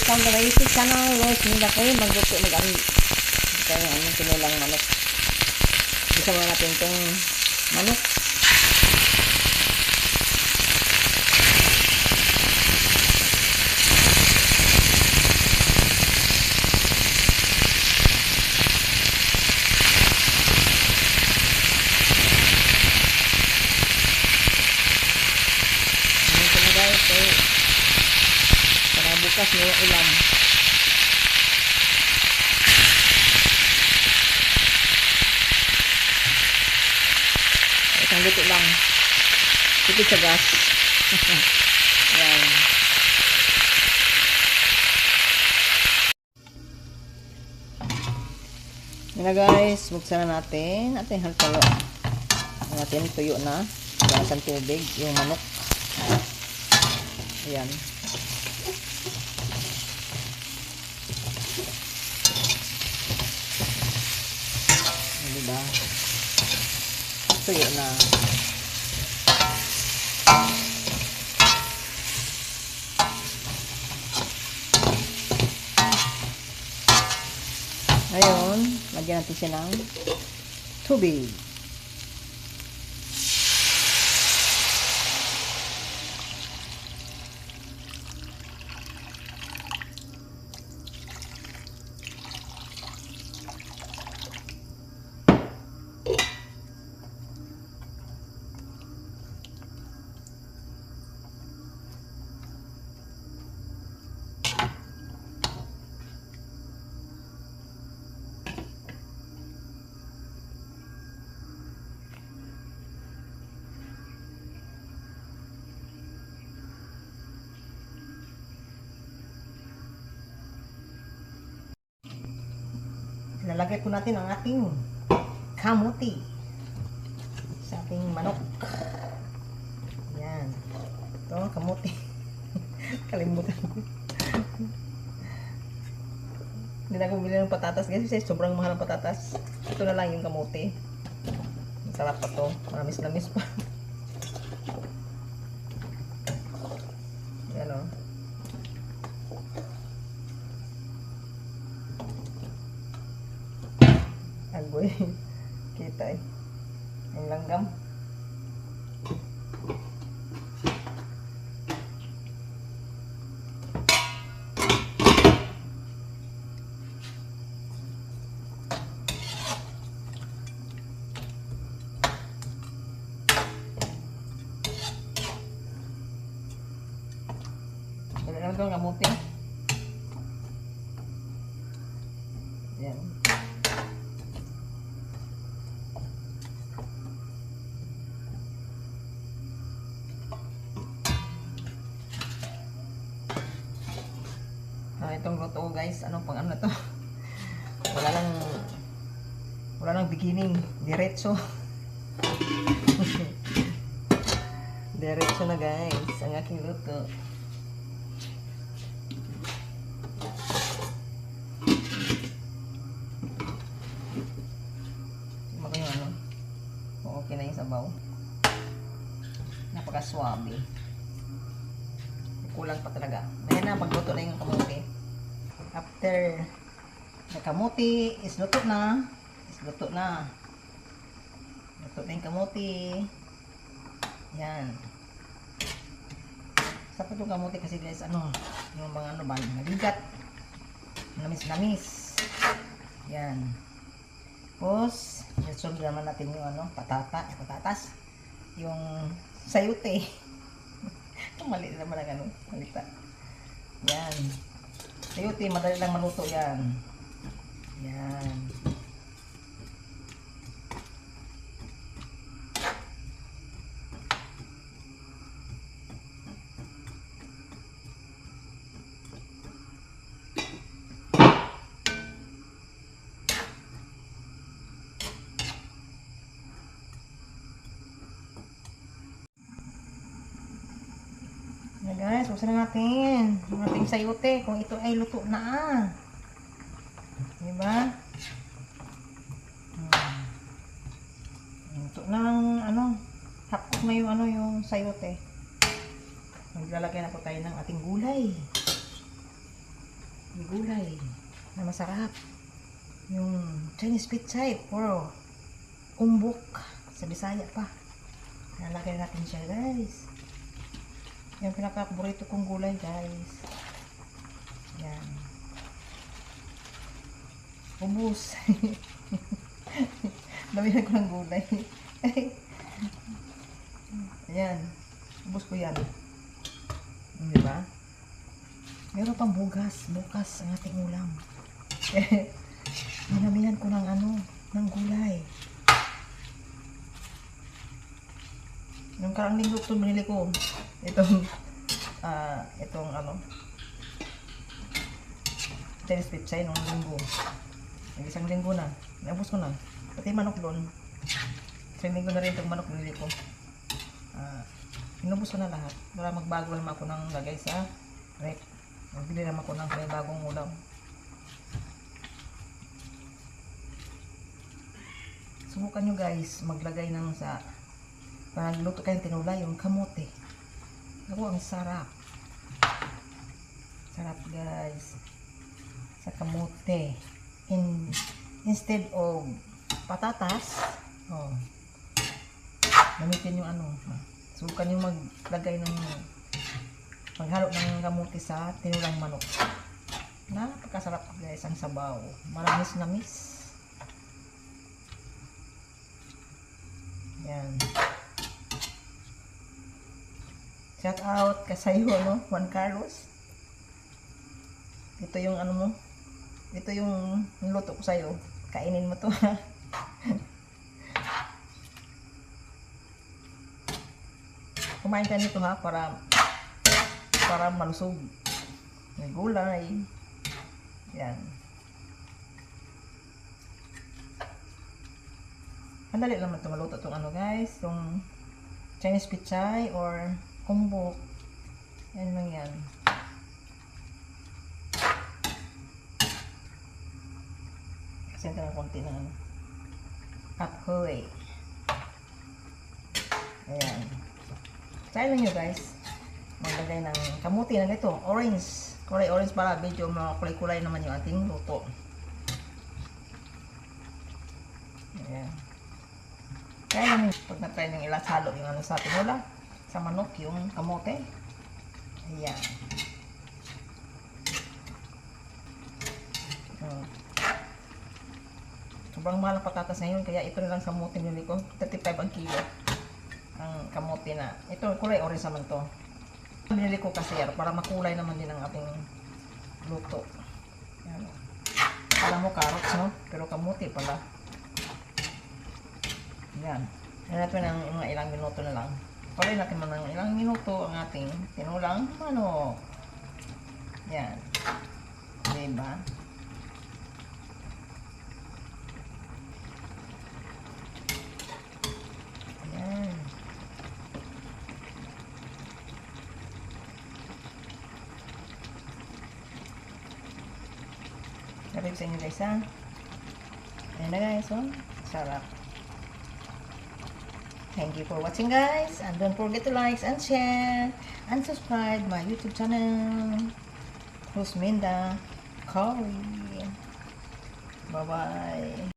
welcome to my YouTube channel, Rose Minda kayo, magluto mag-ari. Ito yung aming tinulang manok. Gusto mo natin itong manok. Ito na guys, para bukas may ulam. Isang luto lang. Tipid sa gas. Yan. Yan na guys, buksan na natin. Ating halkalo. Natin tuyo na. Ganasan tubig yung manok. Ayan. Diba? Tuyo na. Ngayon, lagyan natin siya ng tubig. Lalagay po natin ang ating kamuti sa ating manok. Yan. Ito, kamuti. Kalimutan ko. Hindi na ko bili ng patatas kasi sobrang mahal ang patatas. Ito na lang yung kamuti. Masarap pa to. Manamis-namis pa. Yan o. Agoy. Kita eh. Ang langgam. Ano ito ang kamuti? Yan. Itong luto guys, ano pang ano to? Wala nang beginning, diretso. Diretso na guys, ang aking luto. Tingnan ko yung ano, okay na yung sabaw. Napaka-swabe. Kulang pa talaga. Ayan na, pagluto na yung kamuti. After the kamuti is luto na. Luto na yung kamuti. Yan. Sa pa itong kamuti kasi guys, ano, yung mga ano ba, nabigat. Namis-namis. Yan. Tapos, isunod naman natin yung ano, patatas. Yung sayote. Mali naman ang ano, malita. Yan. Sayote, madali lang maluto yan. Yan. Yan guys, buksan na natin yung ating sayote kung ito ay luto na. Diba? Luto na ng ano, hapok na yung ano, yung sayote. Maglalagay na po tayo ng ating gulay. may gulay na masarap. Yung Chinese pichay or umbok sa Bisaya pa. Nalagay natin siya, guys. Yung pinaka-paborito kong gulay, guys. Yan. Ubus. Damihan ko ng gulay. Ayan. Ubus ko yan. Diba? Meron pang bukas ang ating ulam. Dinamihan ko ng ng gulay. Yung karang linggo ito, binili ko. Itong Chinese pichay nung linggo. Isang linggo na. Naubos ko na. Pati manok doon. Isang linggo na rin itong manok binili ko. Inubos ko na lahat. Para magbago naman ako ng lagay sa rep. Magbili naman ako ng bagong ulam. Subukan nyo guys, maglagay ng sa pag luto kayong tinula, yung kamote. Ako, ang sarap. Sarap guys. Sa kamote. Instead of patatas, gamitin yung subukan nyo maglagay ng maghalo ng kamote sa tinulang manok. Napakasarap guys ang sabaw. Manamis-namis. Yan. Shout out ka sa'yo, Juan Carlos. Ito yung mo. Ito yung niluto ko sa'yo. Kainin mo to, ha. Kumain ka nito, ha, para malusog. May gulay. Yan. Madali lang ito maluto itong guys. Yung Chinese pichay or umbok. Yan lang yan. Kasi ito ng konti ng kahoy. Ayan. Try lang nyo guys. Maglagay ng kamuti na ito. Orange. Kulay orange para medyo kulay-kulay naman yung ating luto. Ayan. Kaya namin pag na-try ng ilasalo yung sa tinula. Sa manok yung kamote. Ayan. Sobrang mahal ang patatas ngayon, kaya ito na lang kamote nili ko. 35 ang kilo. Ang kamote na. Ito, kulay orange naman to. Binili ko kasi para makulay naman din ang ating luto. Ayan. Alam mo, carrots, no? Pero kamote pala. Ayan. Ayan natin ng mga ilang minuto na lang. Kulay natin man ng ilang minuto ang ating tinulang manok. Yan. Diba? Ayan. Sabi ko sa inyo guys, ha? Ayan na guys, sarap. Thank you for watching guys, and don't forget to like and share and subscribe my YouTube channel, Rosminda Curry. Bye bye.